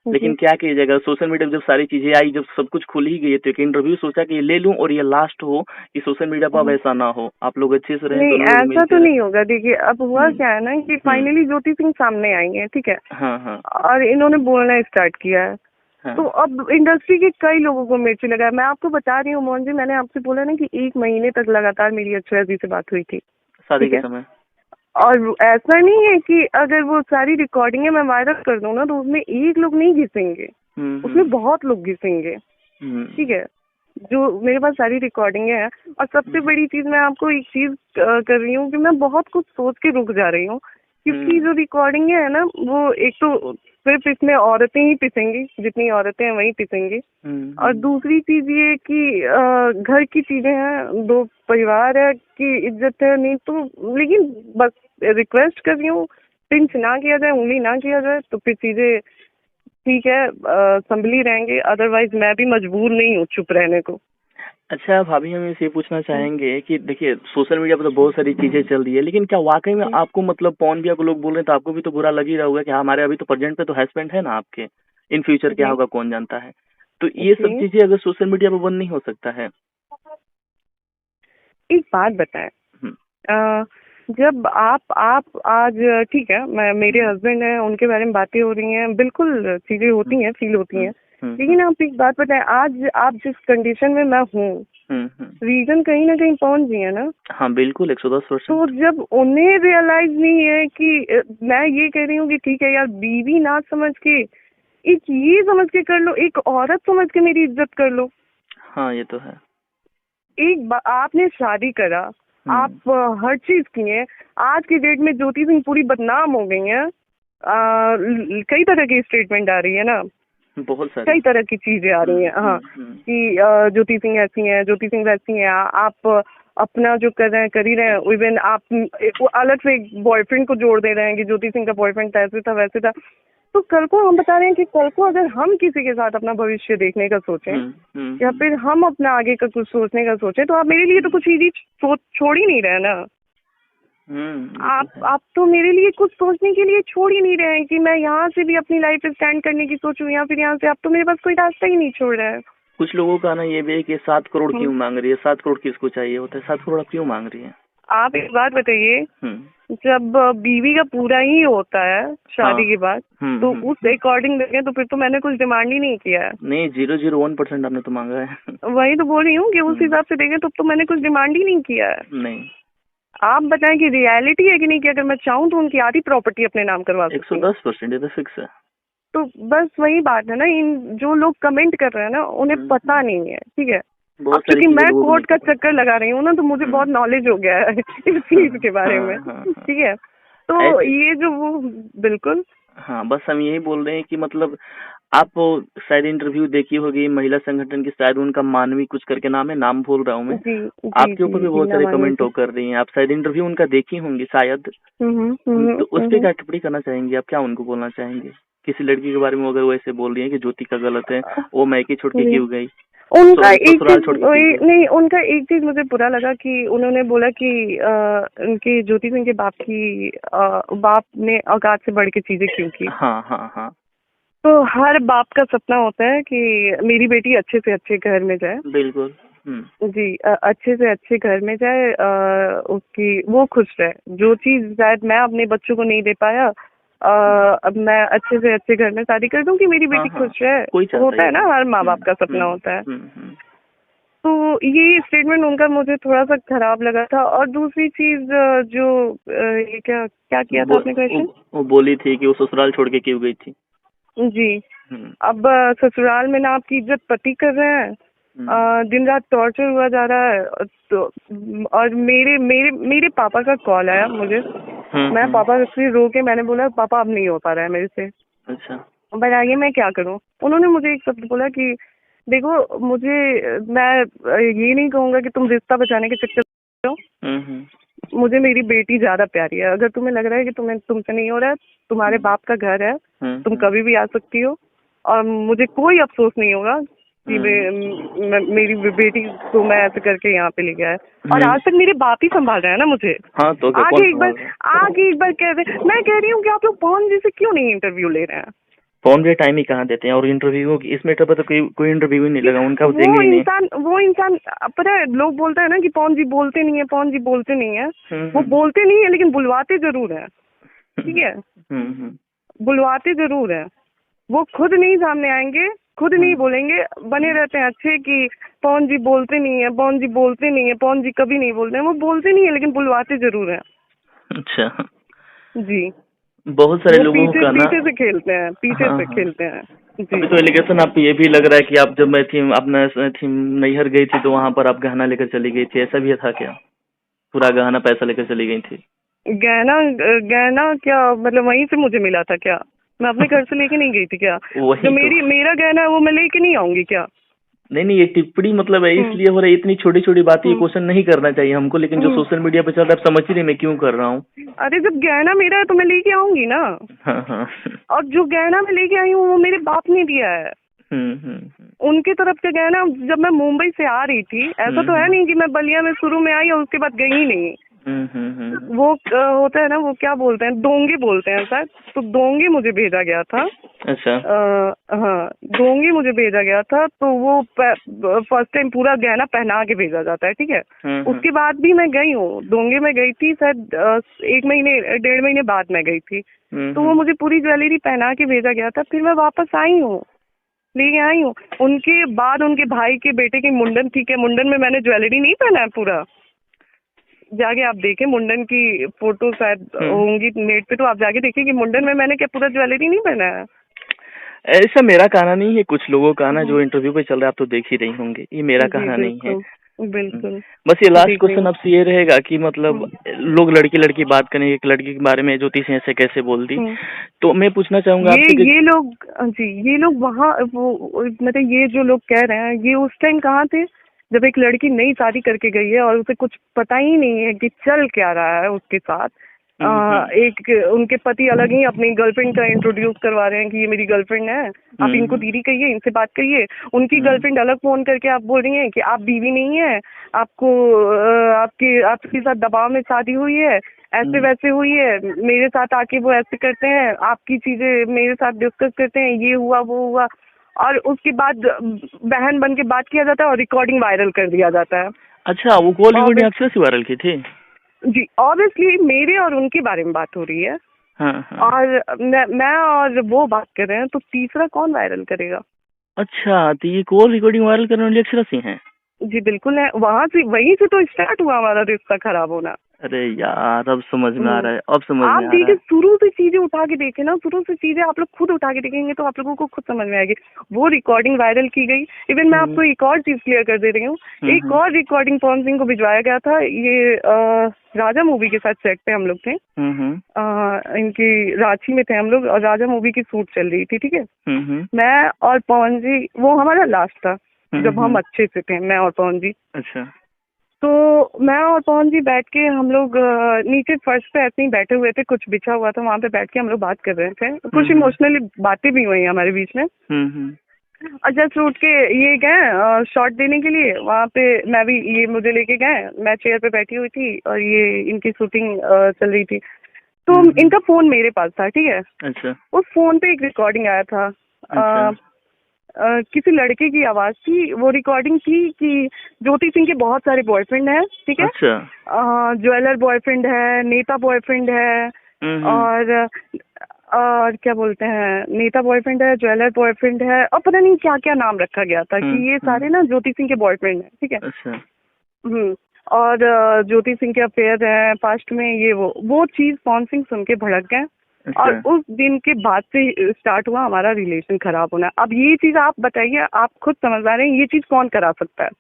लेकिन क्या कीजिएगा, सोशल मीडिया पे जब सारी चीजें आई, जब सब कुछ खुल ही गई है, तो एक इंटरव्यू सोचा कि ये ले लूं और ये लास्ट हो, कि सोशल मीडिया पर अब ऐसा ना हो, आप लोग अच्छे से रहें, नहीं दोनों लोग ऐसा मिलके तो रहें। नहीं होगा। देखिए अब हुआ क्या है ना कि फाइनली ज्योति सिंह सामने आई है, ठीक है, हाँ हाँ और इन्होंने बोलना स्टार्ट किया है। हाँ। तो अब इंडस्ट्री के कई लोगों को मिर्ची लगा है। मैं आपको बता रही हूँ मोहन जी, मैंने आपसे बोला ना कि 1 महीने तक लगातार मेरी अक्षरा जी से बात हुई थी, शादी ठीक के है। समय। और ऐसा नहीं है कि अगर वो सारी रिकॉर्डिंगें मैं वायरल कर दूं ना तो उसमें एक लोग नहीं घिसेंगे, उसमें बहुत लोग घिसेंगे, ठीक है। जो मेरे पास सारी रिकॉर्डिंगें हैं। और सबसे बड़ी चीज मैं आपको एक चीज कर रही हूँ कि मैं बहुत कुछ सोच के रुक जा रही हूँ, क्योंकि जो रिकॉर्डिंग है ना वो एक तो सिर्फ इसमें औरतें ही पिसेंगी, जितनी औरतें हैं वही पिसेंगी। और दूसरी चीज ये कि घर की चीजें हैं, 2 परिवार है कि इज्जत है नहीं तो, लेकिन बस रिक्वेस्ट कर रही हूँ पिंच ना किया जाए, उंगली ना किया जाए, तो फिर चीजें ठीक है संभली रहेंगे। अदरवाइज मैं भी मजबूर नहीं हूँ चुप रहने को। अच्छा भाभी, हम इसे पूछना चाहेंगे कि देखिए सोशल मीडिया पर तो बहुत सारी चीजें चल रही है, लेकिन क्या वाकई में आपको मतलब पॉन बिया को लोग बोल रहे हैं तो आपको भी तो बुरा लग ही रहा होगा कि हमारे अभी तो प्रेजेंट पे तो हस्बैंड है ना आपके, इन फ्यूचर क्या होगा कौन जानता है। तो ये सब चीजें अगर सोशल मीडिया पर बंद नहीं हो सकता है। एक बात बताएं, जब आप आज ठीक है, मैं मेरे हस्बैंड हैं, उनके बारे में बातें हो रही हैं, बिल्कुल चीजें होती हैं, फील होती हैं, लेकिन आप एक बात बताएं, आज आप जिस कंडीशन में मैं हूँ, रीजन कहीं ना कहीं पहुंच गई है ना। हाँ बिल्कुल 110%। तो जब उन्हें रियलाइज नहीं है कि मैं ये कह रही हूँ कि ठीक है यार, बीवी ना समझ के, एक ये समझ के कर लो, एक औरत समझ के मेरी इज्जत कर लो। हाँ ये तो है। आपने शादी करा, आप हर चीज किए। आज की डेट में ज्योति सिंह पूरी बदनाम हो गई है। कई तरह की स्टेटमेंट आ रही है ना, बहुत सारी कई तरह की चीजें आ रही हैं, हाँ, कि ज्योति सिंह ऐसी हैं, ज्योति सिंह वैसी हैं। आप अपना जो कर रहे हैं कर ही रहे हैं। इवन आप अलग से एक बॉयफ्रेंड को जोड़ दे रहे हैं कि ज्योति सिंह का बॉयफ्रेंड ऐसे था वैसे था। तो कल को हम बता रहे हैं कि कल को अगर हम किसी के साथ अपना भविष्य देखने का सोचें या फिर हम अपना आगे का कुछ सोचने का सोचें, तो आप मेरे लिए तो कुछ इजी सोच छोड़ ही नहीं रहे ना। आप तो मेरे लिए कुछ सोचने के लिए छोड़ ही नहीं रहे हैं कि मैं यहाँ से भी अपनी लाइफ स्टैंड करने की सोचूं या फिर यहाँ से। आप तो मेरे पास कोई रास्ता ही नहीं छोड़ रहे हैं। कुछ लोगों का ना ये भी है कि 7 करोड़ क्यों मांग रही है, 7 करोड़ किसको चाहिए होता है, 7 करोड़ क्यों मांग रही है। आप एक बात बताइए, जब बीवी का पूरा ही होता है शादी के बाद, तो उस अकॉर्डिंग देखें तो फिर तो मैंने कुछ डिमांड ही नहीं किया है। नहीं 001% आपने तो मांगा है। वही तो बोल रही हूँ कि उस हिसाब से देखें तो मैंने कुछ डिमांड ही नहीं किया है। नहीं, आप बताएं कि रियलिटी है कि नहीं, कि अगर मैं चाहूँ तो उनकी आधी प्रॉपर्टी अपने नाम करवा सकती हूँ। 110% ये तो फिक्स है। तो बस वही बात है ना, इन जो लोग कमेंट कर रहे हैं ना उन्हें पता नहीं है, ठीक है। अब क्योंकि मैं कोर्ट का चक्कर लगा रही हूँ ना, तो मुझे बहुत नॉलेज हो गया है इस चीज के बारे में, ठीक है। तो ये जो वो बिल्कुल, हाँ बस हम यही बोल रहे हैं कि मतलब आप शायद इंटरव्यू देखी होगी महिला संगठन की, शायद उनका मानवी कुछ करके नाम है, नाम भूल रहा हूँ मैं। आपके ऊपर भी बहुत सारे कमेंट कर रही हैं, आप शायद इंटरव्यू उनका देखी होंगी शायद। तो उस पर क्या टिप्पणी करना चाहेंगे आप, क्या उनको बोलना चाहेंगे किसी लड़की के बारे में अगर वैसे बोल रही है कि ज्योति का गलत है, वो मैके छोड़ के क्यों गई। उनका एक चीज नहीं, उनका एक चीज मुझे बुरा लगा कि उन्होंने बोला कि उनके ज्योति सिंह के बाप ने औकात से बढ़ के चीजें क्यों की। हाँ। तो हर बाप का सपना होता है कि मेरी बेटी अच्छे से अच्छे घर में जाए। बिल्कुल जी, अच्छे से अच्छे घर में जाए, उसकी वो खुश रहे। जो चीज शायद मैं अपने बच्चों को नहीं दे पाया, अब मैं अच्छे से अच्छे घर में शादी कर दूं कि मेरी बेटी खुश रहे। होता है ना, हर माँ बाप का सपना होता है। तो ये स्टेटमेंट उनका मुझे थोड़ा सा खराब लगा था। और दूसरी चीज जो ये क्या किया था आपने क्वेश्चन, वो बोली थी कि वो ससुराल छोड़ के क्यों गई थी। जी, अब ससुराल में ना आपकी इज्जत पति कर रहे हैं, दिन रात टॉर्चर हुआ जा रहा है। तो और मेरे पापा का कॉल आया मुझे। मैं पापा से रो के मैंने बोला पापा अब नहीं हो पा रहा है मेरे से। अच्छा, बताइए मैं क्या करूं। उन्होंने मुझे एक शब्द बोला कि देखो मैं ये नहीं कहूंगा कि तुम रिश्ता बचाने के चक्कर में, मुझे मेरी बेटी ज्यादा प्यारी है। अगर तुम्हें लग रहा है कि तुमसे नहीं हो रहा है, तुम्हारे बाप का घर है, तुम कभी भी आ सकती हो और मुझे कोई अफसोस नहीं होगा कि मेरी बेटी को मैं ऐसे करके यहाँ पे ले गया है। और आज तक मेरे बाप ही संभाल रहे हैं ना मुझे। हाँ, तो आगे एक बार कह रहे, मैं कह रही हूँ कि आप लोग पवन जी से क्यों नहीं इंटरव्यू ले रहे हैं। पवन भैया टाइम ही कहाँ देते हैं, और इंटरव्यू इस मैटर पर तो कोई इंटरव्यू ही नहीं लगा उनका, वो इंसान पता है, लोग बोलते हैं ना कि पवन जी बोलते नहीं है, पवन जी बोलते नहीं है। वो बोलते नहीं है लेकिन बुलवाते जरूर है, ठीक है। बुलवाते जरूर है, वो खुद नहीं सामने आएंगे, खुद नहीं बोलेंगे, बने रहते हैं अच्छे कि पवन जी बोलते नहीं है, पवन जी बोलते नहीं है, पवन जी कभी नहीं बोलते हैं। वो बोलते नहीं है लेकिन बुलवाते जरूर है। अच्छा जी, बहुत सारे लोगों का ना पीछे से खेलते हैं, पीछे से खेलते हैं। अभी तो एलिगेशन आप ये भी लग रहा है कि आप जब मैं थी अपना थी नैहर गई थी तो वहाँ पर आप गहना लेकर चली गई थी, ऐसा भी था क्या? पूरा गहना पैसा लेकर चली गई थी? गहना क्या मतलब वहीं से मुझे मिला था क्या? मैं अपने घर से लेके नहीं गई थी क्या? जो मेरा गहना है वो मैं लेके नहीं आऊंगी क्या? नहीं, ये टिप्पणी मतलब है इसलिए हो रहा है, इतनी छोटी छोटी बातें क्वेश्चन नहीं करना चाहिए हमको, लेकिन जो सोशल मीडिया पे चल रहा है आप समझ ही नहीं मैं क्यों कर रहा हूँ। अरे जब गहना मेरा है तो मैं लेके आऊंगी ना। हाँ। और जो गहना मैं लेके आई हूँ वो मेरे बाप ने दिया है। उनके तरफ से गहना, जब मैं मुंबई से आ रही थी, ऐसा तो है नहीं कि मैं बलिया में शुरू में आई और उसके बाद गई ही नहीं। वो होता है ना, वो क्या बोलते हैं, डोंगे बोलते हैं शायद, तो डोंगे मुझे भेजा गया था। अच्छा। हाँ, डोंगे मुझे भेजा गया था, तो वो फर्स्ट टाइम पूरा गहना पहना के भेजा जाता है, ठीक है। उसके बाद भी मैं गई हूँ डोंगे में, गई थी शायद 1 महीने बाद मैं गई थी, तो वो मुझे पूरी ज्वेलरी पहना के भेजा गया था। फिर मैं वापस आई हूँ, लेके आई हूँ। उनके बाद उनके भाई के बेटे की मुंडन, ठीक है, मुंडन में मैंने ज्वेलरी नहीं पहना है पूरा, जाके आप देखें मुंडन की फोटो शायद होंगी नेट पे, तो आप जाके देखिए कि मुंडन में मैंने क्या पूरा ज्वेलरी नहीं पहना है। ऐसा मेरा कहना नहीं है, कुछ लोगों का कहना जो इंटरव्यू पे चल रहा है आप तो देख ही रही होंगे, ये मेरा कहना नहीं है। बिल्कुल। बस ये लास्ट क्वेश्चन आपसे ये रहेगा कि मतलब लोग लड़की बात करें, एक लड़की के बारे में ज्योतिष ऐसे कैसे बोल दी, तो मैं पूछना चाहूंगा आपसे ये लोग जी, ये लोग वहाँ वो मतलब ये जो लोग कह रहे हैं, ये उस टाइम कहाँ थे जब एक लड़की नई शादी करके गई है और उसे कुछ पता ही नहीं है कि चल क्या रहा है उसके साथ। एक उनके पति अलग ही अपनी गर्लफ्रेंड का इंट्रोड्यूस करवा रहे हैं कि ये मेरी गर्लफ्रेंड है, आप इनको दीदी कहिए, इनसे बात करिए। उनकी गर्लफ्रेंड अलग फोन करके आप बोल रही हैं कि आप बीवी नहीं है, आपको आपके साथ दबाव में शादी हुई है, ऐसे वैसे हुई है, मेरे साथ आके वो ऐसे करते हैं, आपकी चीजें मेरे साथ डिस्कस करते हैं, ये हुआ वो हुआ, और उसके बाद बहन बन के बात किया जाता है और रिकॉर्डिंग वायरल कर दिया जाता है। अच्छा, वो कॉल रिकॉर्डिंग अक्षरा से वायरल की थी? जी, ऑब्वियसली मेरे और उनके बारे में बात हो रही है। हाँ। और मैं और वो बात कर रहे हैं, तो तीसरा कौन वायरल करेगा? अच्छा, तो ये कॉल रिकॉर्डिंग वायरल करने वाली अक्षरा सिंह है? जी बिल्कुल है, वहीं से तो स्टार्ट हुआ हमारा रिश्ता खराब होना। अरे यार, अब समझ में आ रहा है, अब समझ में आ रहा है। आप देखिए, शुरू से चीजें उठा के देखे ना, शुरू से चीजें आप लोग खुद उठा के देखेंगे तो आप लोगों को खुद समझ में आएगी। वो रिकॉर्डिंग वायरल की गई। इवन मैं आपको एक और चीज क्लियर कर दे रही हूँ, एक और रिकॉर्डिंग पवन सिंह को भिजवाया गया था। ये राजा मूवी के साथ सेट पे हम लोग थे, इनकी रांची में थे हम लोग, और राजा मूवी की शूट चल रही थी, ठीक है। मैं और पवन जी, वो हमारा लास्ट था जब हम अच्छे से थे, मैं और पवन जी। अच्छा। तो मैं और पवन जी बैठ के, हम लोग नीचे फर्श पे ऐसे ही बैठे हुए थे, कुछ बिछा हुआ था, वहाँ पे बैठ के हम लोग बात कर रहे थे। कुछ इमोशनली बातें भी हुई हमारे बीच में। और जस्ट उठ के ये गए शॉट देने के लिए, वहाँ पे मैं भी, ये मुझे लेके गए, मैं चेयर पे बैठी हुई थी और ये इनकी शूटिंग चल रही थी। तो इनका फोन मेरे पास था, ठीक है। अच्छा। उस फोन पे एक रिकॉर्डिंग आया था। किसी लड़के की आवाज थी, वो रिकॉर्डिंग थी कि ज्योति सिंह के बहुत सारे बॉयफ्रेंड हैं, ठीक है। अच्छा। ज्वेलर बॉयफ्रेंड है, नेता बॉयफ्रेंड है, और क्या बोलते हैं, नेता बॉयफ्रेंड है, ज्वेलर बॉयफ्रेंड है, और पता नहीं क्या क्या नाम रखा गया था कि ये सारे ना ज्योति सिंह के बॉयफ्रेंड हैं, ठीक है। अच्छा। और ज्योति सिंह के अफेयर है पास्ट में, ये वो चीज पवन सिंह सुन के भड़क गए। अच्छा। और उस दिन के बाद से स्टार्ट हुआ हमारा रिलेशन खराब होना। अब ये चीज आप बताइए, आप खुद समझदार हैं, ये चीज कौन करा सकता है?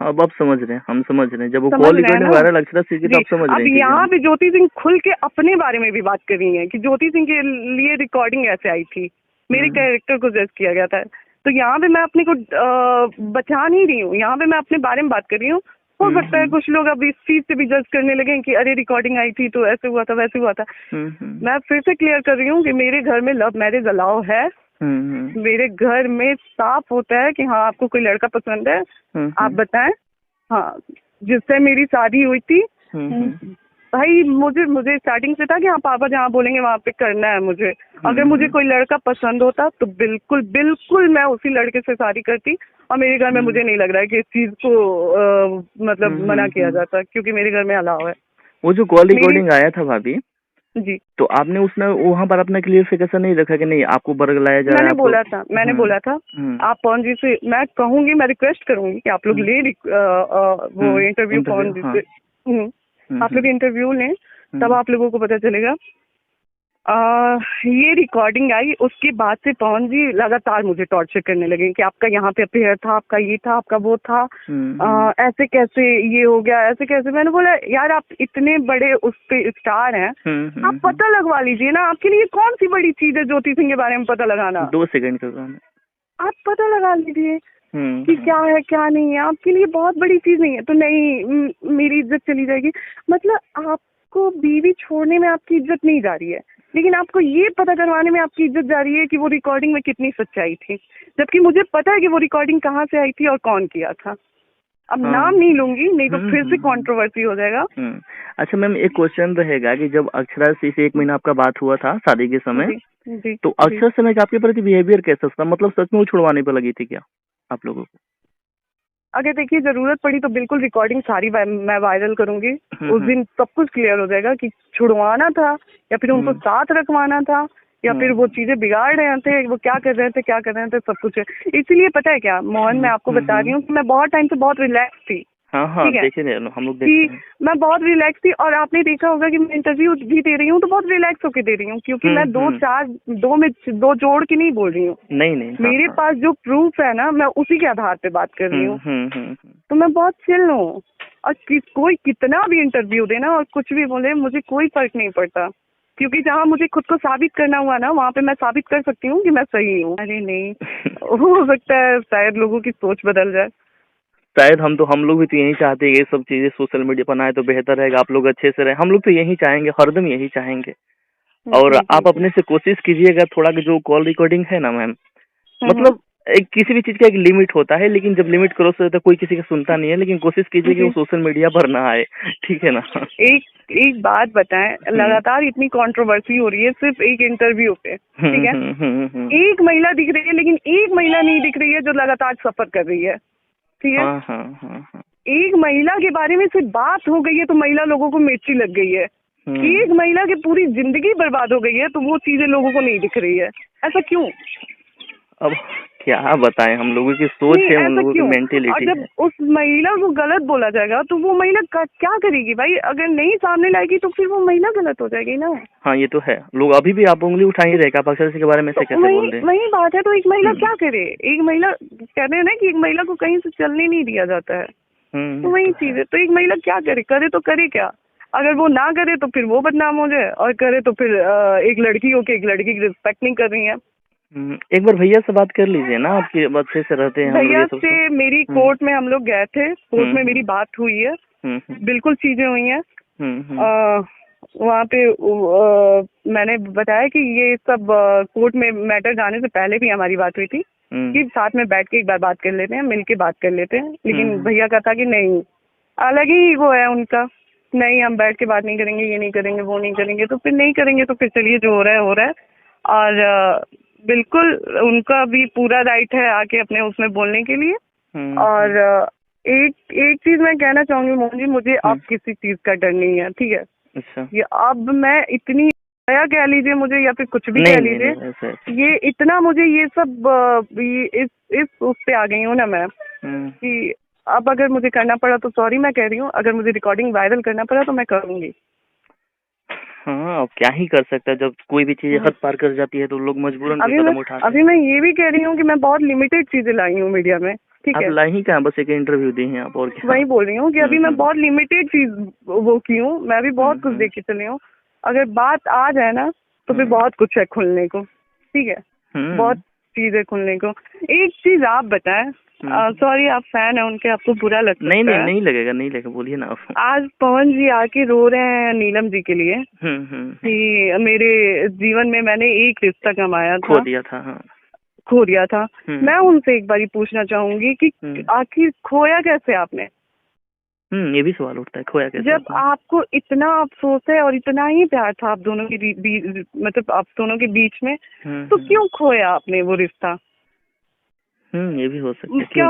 अब आप समझ रहे हैं, हम समझ रहे हैं, जब वो call recording viral Akshara Singh की, तो आप समझ रहे हैं। अब यहाँ पे ज्योति सिंह खुल के अपने बारे में भी बात कर रही है कि ज्योति सिंह के लिए रिकॉर्डिंग ऐसे आई थी, मेरे कैरेक्टर को जज किया गया था। तो यहाँ पे मैं अपने को बचा नहीं रही हूँ, यहाँ पे मैं अपने बारे में बात कर रही हूँ। हो सकता है कुछ लोग अब इस चीज से भी जज करने लगे कि अरे रिकॉर्डिंग आई थी तो ऐसे हुआ था वैसे हुआ था। मैं फिर से क्लियर कर रही हूँ कि मेरे घर में लव मैरिज अलाउ है। मेरे घर में साफ होता है कि हाँ, आपको कोई लड़का पसंद है, आप बताएं। हाँ, जिससे मेरी शादी हुई थी, भाई मुझे स्टार्टिंग से था कि हाँ पापा जहाँ बोलेंगे वहाँ पे करना है मुझे। अगर मुझे कोई लड़का पसंद होता तो बिल्कुल मैं उसी लड़के से शादी करती। और मेरे घर में मुझे नहीं लग रहा है कि इस चीज को मतलब मना किया जाता, क्योंकि मेरे घर में अलाउ है। वो जो कॉल रिकॉर्डिंग आया था भाभी जी, तो आपने उसमें वहाँ पर अपना क्लियरिफिकेशन नहीं रखा कि नहीं आपको बर्ग लाया जा रहा है? मैंने बोला था आप पवन जी से, मैं कहूंगी, मैं रिक्वेस्ट करूंगी कि आप लोग ले वो इंटरव्यू पवन जी से, आप लोग इंटरव्यू लें, तब आप लोगों को पता चलेगा। ये रिकॉर्डिंग आई, उसके बाद से पवन जी लगातार मुझे टॉर्चर करने लगे कि आपका यहाँ पे अफेयर था, आपका ये था, आपका वो था, ऐसे कैसे ये हो गया, ऐसे कैसे। मैंने बोला यार आप इतने बड़े उस पे स्टार हैं, आप पता लगवा लीजिए ना, आपके लिए कौन सी बड़ी चीज है ज्योति सिंह के बारे में पता लगाना। 2 सेकंड का काम है, आप पता लगा लीजिए कि क्या है क्या नहीं है, आपके लिए बहुत बड़ी चीज नहीं है। तो नहीं, मेरी इज्जत चली जाएगी। मतलब आपको बीवी छोड़ने में आपकी इज्जत नहीं जा रही है, लेकिन आपको ये पता करवाने में आपकी इज्जत जा रही है कि वो रिकॉर्डिंग में कितनी सच्चाई थी, जबकि मुझे पता है कि वो रिकॉर्डिंग कहाँ से आई थी और कौन किया था। अब नाम नहीं लूंगी, नहीं तो फिर से कंट्रोवर्सी हो जाएगा। अच्छा मैम, एक क्वेश्चन रहेगा कि जब अक्षरा से 1 महीना आपका बात हुआ था शादी के समय, जी, तो अक्षरा समय आपके प्रति बिहेवियर कैसा था? मतलब सच में वो छुड़वाने पे लगी थी क्या आप लोगों को? अगर देखिए जरूरत पड़ी तो बिल्कुल रिकॉर्डिंग सारी मैं वायरल करूंगी। उस दिन सब कुछ क्लियर हो जाएगा कि छुड़वाना था या फिर उनको साथ रखवाना था या फिर वो चीजें बिगाड़ रहे थे, वो क्या कर रहे थे, सब कुछ है। इसीलिए पता है क्या मोहन, मैं आपको बता रही हूँ कि मैं बहुत टाइम से बहुत रिलैक्स थी। हाँ, देखे थे हम लोग, मैं बहुत रिलैक्स थी। और आपने देखा होगा कि मैं इंटरव्यू भी दे रही हूँ तो बहुत रिलैक्स होकर दे रही हूँ, क्योंकि मैं दो जोड़ के नहीं बोल रही हूँ। नहीं, मेरे पास जो प्रूफ है ना, मैं उसी के आधार पे बात कर रही हूँ। तो मैं बहुत चिल हूँ। और कोई कितना भी इंटरव्यू देना और कुछ भी बोले, मुझे कोई फर्क नहीं पड़ता, क्योंकि जहाँ मुझे खुद को साबित करना हुआ ना, वहाँ पे मैं साबित कर सकती हूँ कि मैं सही हूँ। अरे नहीं, हो सकता है शायद लोगों की सोच बदल जाए। शायद हम लोग भी तो यही चाहते हैं, ये सब चीजें सोशल मीडिया पर आए तो बेहतर रहेगा, आप लोग अच्छे से रहे। हम लोग तो यही चाहेंगे, हरदम यही चाहेंगे। और आप अपने से कोशिश कीजिएगा थोड़ा कि जो कॉल रिकॉर्डिंग है ना मैम, मतलब एक किसी भी चीज का एक लिमिट होता है, लेकिन जब लिमिट क्रॉस होता है कोई किसी का सुनता नहीं है, लेकिन कोशिश कीजिए कि वो सोशल मीडिया पर ना आए, ठीक है ना? एक बात बताएं, लगातार इतनी कंट्रोवर्सी हो रही है सिर्फ एक इंटरव्यू पे, ठीक है? एक महिला दिख रही है, लेकिन एक महिला नहीं दिख रही है जो लगातार सफर कर रही है, ठीक है? हाँ। एक महिला के बारे में सिर्फ बात हो गई है तो महिला लोगों को मिर्ची लग गई है। एक महिला की पूरी जिंदगी बर्बाद हो गई है तो वो चीजें लोगों को नहीं दिख रही है। ऐसा क्यों? अब क्या बताएं, हम लोगों की सोच है, हम लोगों की मेंटेलिटी है। और जब उस महिला को गलत बोला जाएगा तो वो महिला क्या करेगी भाई? अगर नहीं सामने लाएगी तो फिर वो महिला गलत हो जाएगी ना। हाँ ये तो है, लोग अभी भी आप उंगली उठा ही रहेगा, आप अक्षर के बारे में से कैसे बोल रहे हैं? वही बात है। तो एक महिला क्या करे? एक महिला, कहते हैं ना कि एक महिला को कहीं से चलने नहीं दिया जाता है, तो वही चीज है। तो एक महिला क्या करे तो करे क्या? अगर वो ना करे तो फिर वो बदनाम हो जाए, और करे तो फिर एक लड़की हो के एक लड़की की रिस्पेक्ट नहीं कर रही है। एक बार भैया से बात कर लीजिए ना, आपके अच्छे से रहते हैं। भैया से मेरी कोर्ट में हम लोग गए थे, कोर्ट में मेरी बात हुई है, बिल्कुल चीजें हुई हैं। वहाँ पे मैंने बताया कि ये सब कोर्ट में मैटर जाने से पहले भी हमारी बात हुई थी कि साथ में बैठ के एक बार बात कर लेते हैं, मिलके बात कर लेते हैं। लेकिन भैया का था कि नहीं, अलग ही वो है उनका, नहीं हम बैठ के बात नहीं करेंगे, ये नहीं करेंगे, वो नहीं करेंगे। तो फिर नहीं करेंगे तो फिर चलिए, जो हो रहा है हो रहा है। और बिल्कुल उनका भी पूरा राइट है आके अपने उसमें बोलने के लिए। और एक चीज मैं कहना चाहूंगी मोहन जी, मुझे अब किसी चीज का डर नहीं है, ठीक है? अच्छा। ये अब मैं इतनी दया कह लीजिए मुझे, या फिर कुछ भी कह लीजिए, ये इतना मुझे ये सब इस उस पे आ गई हूँ ना मैं, कि अब अगर मुझे करना पड़ा तो सॉरी मैं कह रही हूँ, अगर मुझे रिकॉर्डिंग वायरल करना पड़ा तो मैं करूंगी। हाँ, अब क्या ही कर सकता है, जब कोई भी चीज हद पार कर जाती है तो लोग मजबूरन कदम उठाते हैं। अभी मैं ये भी कह रही हूँ कि मैं बहुत लिमिटेड चीजें लाई हूँ मीडिया में, ठीक है? आप लाई ही क्या, बस एक इंटरव्यू दी हैं आप, और क्या? वही बोल रही हूँ कि अभी मैं बहुत लिमिटेड चीज वो की हूँ, मैं अभी बहुत कुछ देख के चली हूँ। अगर बात आ जाए ना तो फिर बहुत कुछ है खुलने को, ठीक है? बहुत चीजें खुलने को। एक चीज आप बताएं, सॉरी आप फैन है उनके, आपको बुरा लगता है? नहीं लगेगा, बोलिए ना आप। आज पवन जी आके रो रहे हैं नीलम जी के लिए कि मेरे जीवन में मैंने एक रिश्ता कमाया था, खो दिया था। मैं उनसे एक बार पूछना चाहूंगी कि आखिर खोया कैसे आपने? ये भी सवाल उठता है, खोया कैसे? जब आपको इतना अफसोस है और इतना ही प्यार था आप दोनों के मतलब आप दोनों के बीच में, तो क्यों खोया आपने वो रिश्ता? ये भी हो सकता है। क्या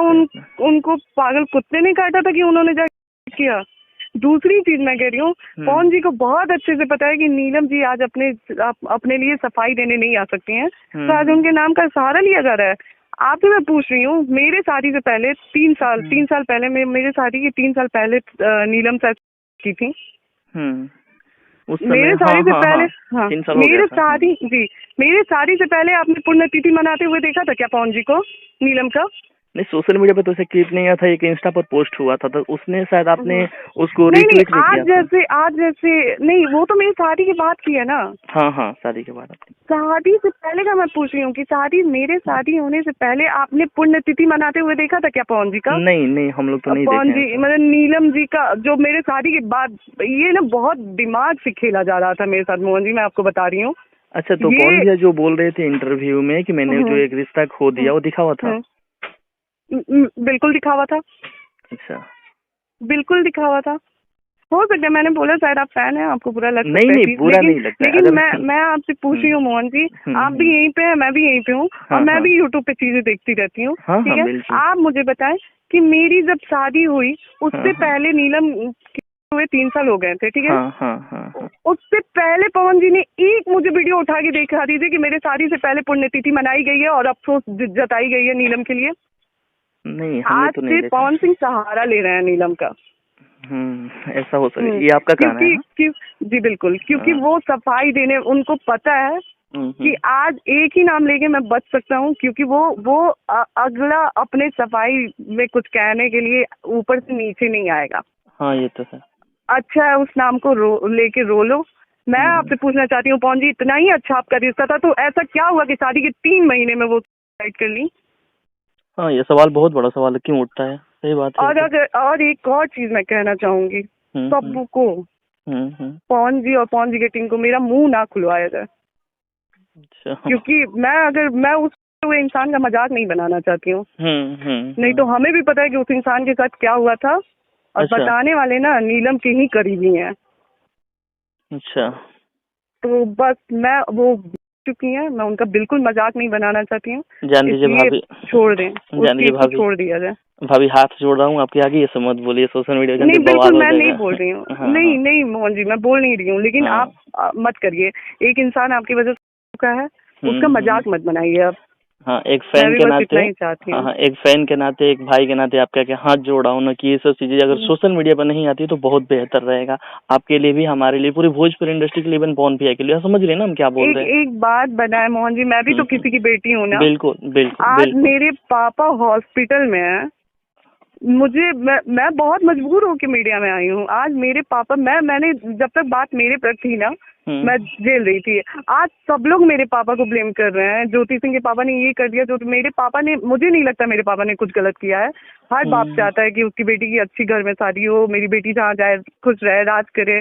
उनको पागल कुत्ते ने काटा था कि उन्होंने जाके किया? दूसरी चीज मैं कह रही हूँ, पवन जी को बहुत अच्छे से पता है कि नीलम जी आज अपने लिए सफाई देने नहीं आ सकती हैं, तो आज उनके नाम का सहारा लिया जा रहा है। आपसे मैं पूछ रही हूँ, मेरे शादी से पहले 3 साल पहले मेरे शादी के 3 साल पहले नीलम सर की थी। उस समय मेरे शादी से पहले, हाँ, मेरे शादी से पहले आपने पुण्यतिथि मनाते हुए देखा था क्या पवन जी को, नीलम का? नहीं, सोशल मीडिया पे तो उसे क्लिप नहीं आया था, एक इंस्टा पर पोस्ट हुआ था, तो उसने शायद आपने उसको रीट्वीट भी किया। आज जैसे नहीं, वो तो मेरी शादी के बाद की है ना। हाँ, शादी के बाद। शादी से पहले का मैं पूछ रही हूँ कि मेरे शादी होने से पहले आपने पुण्यतिथि मनाते हुए देखा था क्या पवन जी का? नहीं, हम लोग तो नहीं पवन जी मतलब नीलम जी का जो मेरे शादी के बाद, ये ना बहुत दिमाग से खेला जा रहा था मेरे साथ मोहन जी, मैं आपको बता रही हूँ। अच्छा, तो पवन जी जो बोल रहे थे इंटरव्यू में कि मैंने जो एक रिश्ता खो दिया, वो दिखा हुआ था? बिल्कुल दिखा हुआ था। अच्छा, बिल्कुल दिखा हुआ था। हो सकता है, मैंने बोला शायद आप फैन हैं, आपको बुरा लग सकता है। नहीं, बुरा नहीं लगता। लेकिन मैं आपसे पूछ रही हूँ मोहन जी, आप भी यहीं पे हैं, मैं भी यहीं पे हूँ, और मैं भी यूट्यूब पे चीजें देखती रहती हूँ, ठीक है? आप मुझे बताएं कि मेरी जब शादी हुई उससे पहले नीलम हुए 3 साल हो गए थे, ठीक है? उससे पहले पवन जी ने एक मुझे वीडियो उठा के दिखा दी थी कि मेरे शादी से पहले पुण्यतिथि मनाई गई है और अफसोस जताई गई है नीलम के लिए? नहीं, आज से पवन सिंह सहारा ले रहे हैं नीलम का। ऐसा हो सकता है, ये आपका कहना है? जी बिल्कुल, क्योंकि वो सफाई देने, उनको पता है कि आज एक ही नाम लेके मैं बच सकता हूँ, क्योंकि वो अगला अपने सफाई में कुछ कहने के लिए ऊपर से नीचे नहीं आएगा। हाँ, ये तो है। अच्छा है, उस नाम को लेके रो लो। मैं आपसे पूछना चाहती हूँ पवन जी, इतना ही अच्छा आपका रिश्ता था, तो ऐसा क्या हुआ कि शादी के 3 महीने में वो सुसाइड कर ली? हाँ, ये सवाल बहुत बड़ा सवाल है, क्यों उठता है? सही बात है। और एक और चीज मैं कहना चाहूंगी सबको, पवन जी और पवन जी की टीम को, मेरा मुंह ना खुलवाया जाए। अच्छा। क्योंकि मैं उस इंसान का मजाक नहीं बनाना चाहती हूँ। नहीं तो हमें भी पता है कि उस इंसान के साथ क्या हुआ था, और बताने वाले ना नीलम के ही करीबी हैं। अच्छा, तो बस मैं वो चुकी हैं, मैं उनका बिल्कुल मजाक नहीं बनाना चाहती हूँ। जान लीजिए भाभी, छोड़ दें, छोड़ दिया जाए। भाभी हाथ जोड़ रहा हूँ आपके आगे, ये सब मत बोलिए, सोशल मीडिया पे नहीं, बिल्कुल मैं नहीं बोल रही हूँ। नहीं मोहन जी, मैं बोल नहीं रही हूँ, लेकिन आप मत करिए। एक इंसान आपकी वजह से चुका है, उसका मजाक मत बनाइए आप। हाँ, एक फैन के नाते, एक फैन के नाते, एक भाई के नाते आपका क्या हाथ जोड़ा हूँ ना कि ये सब चीजें अगर सोशल मीडिया पर नहीं आती तो बहुत बेहतर रहेगा आपके लिए भी, हमारे लिए, पूरी भोजपुरी इंडस्ट्री के लिए, इवन पवन भैया के लिए। समझ रहे हैं ना हम क्या बोल रहे हैं? एक बात बनाए मोहन जी, मैं भी तो किसी की बेटी हूँ ना। बिल्कुल। आज मेरे पापा हॉस्पिटल में है, मैं बहुत मजबूर होकर मीडिया में आई हूँ। आज मेरे पापा, मैंने जब तक बात मेरे पर थी ना, मैं जेल रही थी। आज सब लोग मेरे पापा को ब्लेम कर रहे हैं, ज्योति सिंह के पापा ने ये कर दिया, जो मेरे पापा ने, मुझे नहीं लगता मेरे पापा ने कुछ गलत किया है। हर बाप चाहता है कि उसकी बेटी की अच्छी घर में शादी हो, मेरी बेटी जहाँ जाए खुश रहे, राज करे,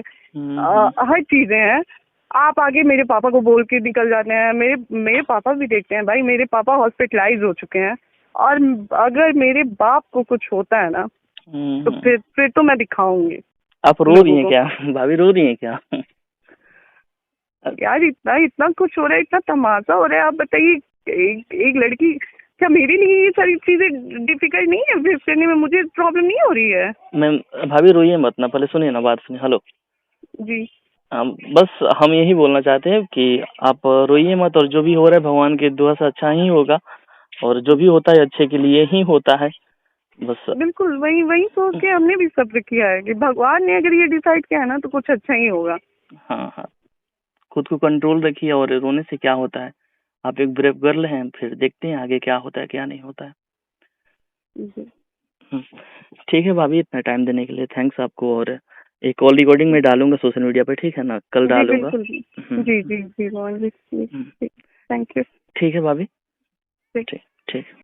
हर चीजें हैं। आप आगे मेरे पापा को बोल के निकल जाते हैं। मेरे पापा भी देखते हैं भाई, मेरे पापा हॉस्पिटलाइज हो चुके हैं, और अगर मेरे बाप को कुछ होता है ना तो फिर तो मैं दिखाऊंगी। आप रो रही हैं क्या भाभी, रो रही हैं क्या? यार इतना कुछ हो रहा है, इतना तमाशा हो रहा है। आप बताइए, एक लड़की, क्या मेरे लिए ये सारी चीजें डिफिकल्ट नहीं है फेस करने में? मुझे प्रॉब्लम नहीं हो रही है। मैम भाभी रोइए मत ना, पहले सुनिए ना, बात सुनिए। हेलो जी, बस हम यही बोलना चाहते हैं कि आप रोइए मत, और जो भी हो रहा है भगवान की दुआ से अच्छा ही होगा, और जो भी होता है अच्छे के लिए ही होता है। बस बिल्कुल वही सोच के हमने भी सब्र किया है कि भगवान ने अगर ये डिसाइड किया है ना तो कुछ अच्छा ही होगा। हाँ, खुद को कंट्रोल रखिए, और रोने से क्या होता है, आप एक ब्रेव गर्ल हैं, फिर देखते हैं आगे क्या होता है क्या नहीं होता है। ठीक है भाभी, इतना टाइम देने के लिए थैंक्स आपको, और एक कॉल रिकॉर्डिंग में डालूंगा सोशल मीडिया पे, ठीक है ना? कल डालूंगा। जी, थैंक यू। ठीक है भाभी।